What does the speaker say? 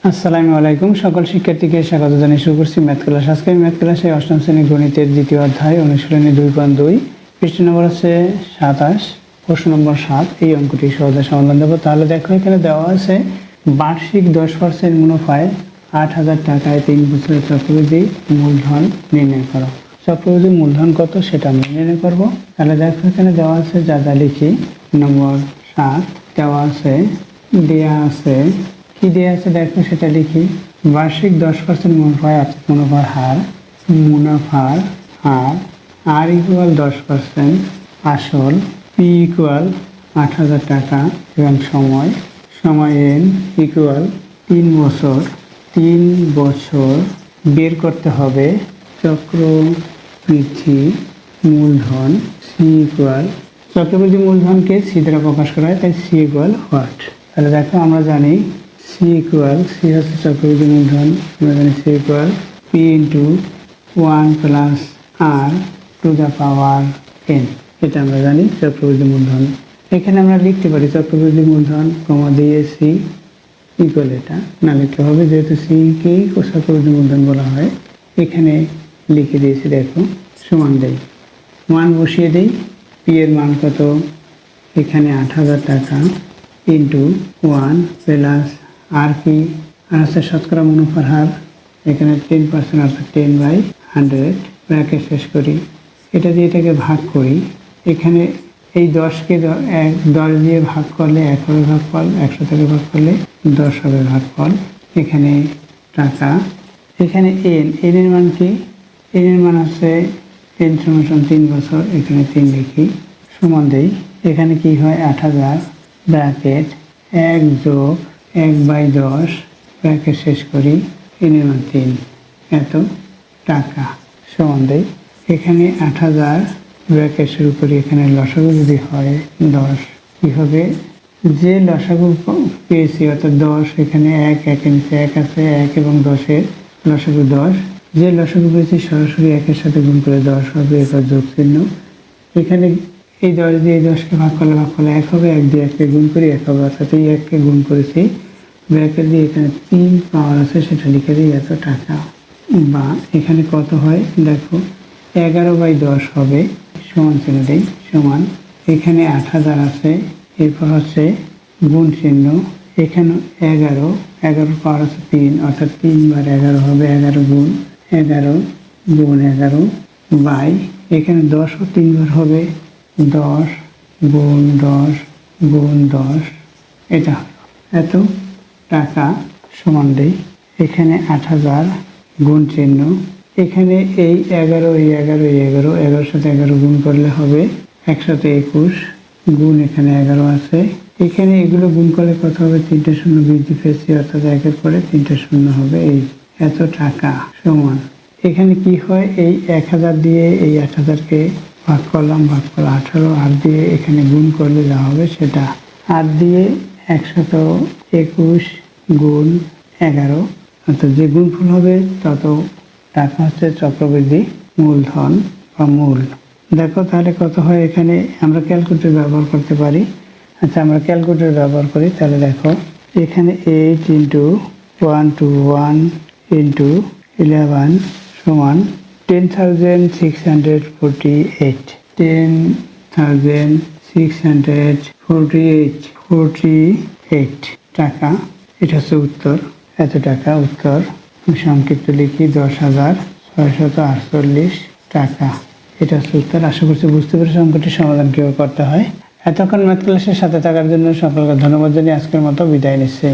আসসালামু আলাইকুম। সকল শিক্ষার্থীকে স্বাগত জানিয়ে শুরু করছি ম্যাথ ক্লাস। আজকে ম্যাথ ক্লাসে অষ্টম শ্রেণীর গণিতের দ্বিতীয় অধ্যায় অনুশীলনী 2.2 পৃষ্ঠ নম্বর আছে 27, প্রশ্ন নম্বর 7। এই অঙ্কটি সহজে সমাধান দেবো। তাহলে দেখো, এখানে দেওয়া আছে বার্ষিক 10% মুনাফায় 8,000 টাকায় 3 বছরের চক্রবৃদ্ধি মূলধন নির্ণয় করো। চক্রবৃদ্ধি মূলধন কত সেটা আমরা নির্ণয় করবো। তাহলে দেখো, এখানে দেওয়া আছে যা লিখি। নম্বর 7 দেওয়া আছে, দেওয়া আছে কি দেওয়া আছে দেখো সেটা লিখি। বার্ষিক 10% মুনাফায় মুনাফার হার, মুনাফার হার আর ইকুয়াল 10%, আসল পি ইকুয়াল 8,000 টাকা এবং সময় এন ইকুয়াল 3 বছর। 3 বছর বের করতে হবে চক্রবৃদ্ধি মূলধন। সি ইকুয়াল, চক্রবৃদ্ধি মূলধনকে সি দ্বারা প্রকাশ করা হয়, তাই সি ইকুয়াল হোয়াট। তাহলে দেখো, আমরা জানি সি ইকুয়াল, সি হচ্ছে চক্রবৃদ্ধি মূলধন। আমরা জানি C equal P into 1 plus R to the power N. এটা আমরা জানি চক্রবৃদ্ধি মূলধন। এখানে আমরা লিখতে পারি চক্রবৃদ্ধি মূলধন কমা দিয়ে সি ইকুয়াল, এটা না লিখতে হবে যেহেতু সিকেই চক্রবৃদ্ধি মূলধন বলা হয়। এখানে লিখে দিয়েছি, দেখো সমান দেই, মান বসিয়ে দেই। পি এর মান কত, এখানে 8,000 টাকা ইন্টু 1 প্লাস আর কি, আর আছে শতকরা মুনাফার হার, এখানে 10% অর্থাৎ 10/100 ব্র্যাকেট শেষ করি। এটা দিয়ে এটাকে ভাগ করি। এখানে এই 10কে 10 দিয়ে ভাগ করলে 1 হবে ভাগফল, 100 থেকে ভাগ করলে 10 হবে ভাগফল। এখানে টাকা, এখানে এন এর মান কি, এন এর মান আছে এন সমান 3 বছর, এখানে 3 লিখি, সমান দেই। এখানে কি হয় 8,000 ব্র্যাকেট 1 যোগ 1/10 ব্র্যাকেট শেষ করি, এন এর মান 3, এত টাকা সমান দেই। এখানে 8,000 ব্র্যাকেট শুরু করি, এখানে লসাগু যদি হয় 10, কি হবে, যে লসাগু পেয়েছি অর্থাৎ 10, এখানে 1 এর নিচে 1 আছে, 1 এবং 10-এর লসাগু 10। যে লসাগু পেয়েছি সরাসরি 1-এর সাথে গুণ করে 10 হবে, এবার যোগ চিহ্ন। এখানে এই 10 দিয়ে এই 10কে ভাগ করলে 1 হবে, 1 দিয়ে 1কে গুণ করি 1 হবে, অর্থাৎ এই 1কে গুণ করেছি, ব্র্যাকেট দিয়ে এখানে 3 পাওয়ার আছে সেটা লিখে দিই, এত টাকা। বা এখানে কত হয় দেখো, 11/10 হবে, সমান চিহ্ন দিই, সমান এখানে 8,000 আছে, এরপর হচ্ছে গুণ চিহ্ন, এখানে 11 পাওয়ার আছে 3, অর্থাৎ 3 বার 11 হবে, 11 গুণ 11 বাই এখানে 10 ও 3 বার হবে, 10 গুণ 10 গুণ 10, এটা এত টাকা সমান দেই। এখানে 8,000 গুণ চিহ্ন, এখানে এই 11 সাথে 11 গুণ করলে হবে 121 গুণ এখানে 11 আছে। এখানে এগুলো গুণ করলে কত হবে, 3টে শূন্য বৃদ্ধি পেয়েছি, অর্থাৎ 1-এর পরে 3টে শূন্য হবে, এই এত টাকা সমান। এখানে কি হয়, এই 1,000 দিয়ে এই 8,000কে ভাগ করলাম, ভাগফল 18, আর দিয়ে এখানে গুণ করলে যা হবে সেটা, আর দিয়ে 121 গুণ 11, অর্থাৎ যে গুণফল হবে তত টাকা হচ্ছে চক্রবৃদ্ধি মূলধন বা মূল। দেখো তাহলে কত হয়, এখানে আমরা ক্যালকুলেটর ব্যবহার করতে পারি। আচ্ছা, আমরা ক্যালকুলেটর ব্যবহার করি। তাহলে দেখো, এখানে 8 × 121 × 11 সমান 10,648, 10,648 টাকা। এটা হচ্ছে উত্তর, এত টাকা উত্তর। সংক্ষিপ্ত লিখি 10,648 টাকা, এটা হচ্ছে উত্তর। আশা করছি বুঝতে পেরেছি অঙ্কটির সমাধান কীভাবে করতে হয়। এতক্ষণ ম্যাথ ক্লাসের সাথে থাকার জন্য সকলকে ধন্যবাদ জানিয়ে আজকের মতো বিদায় নিচ্ছি।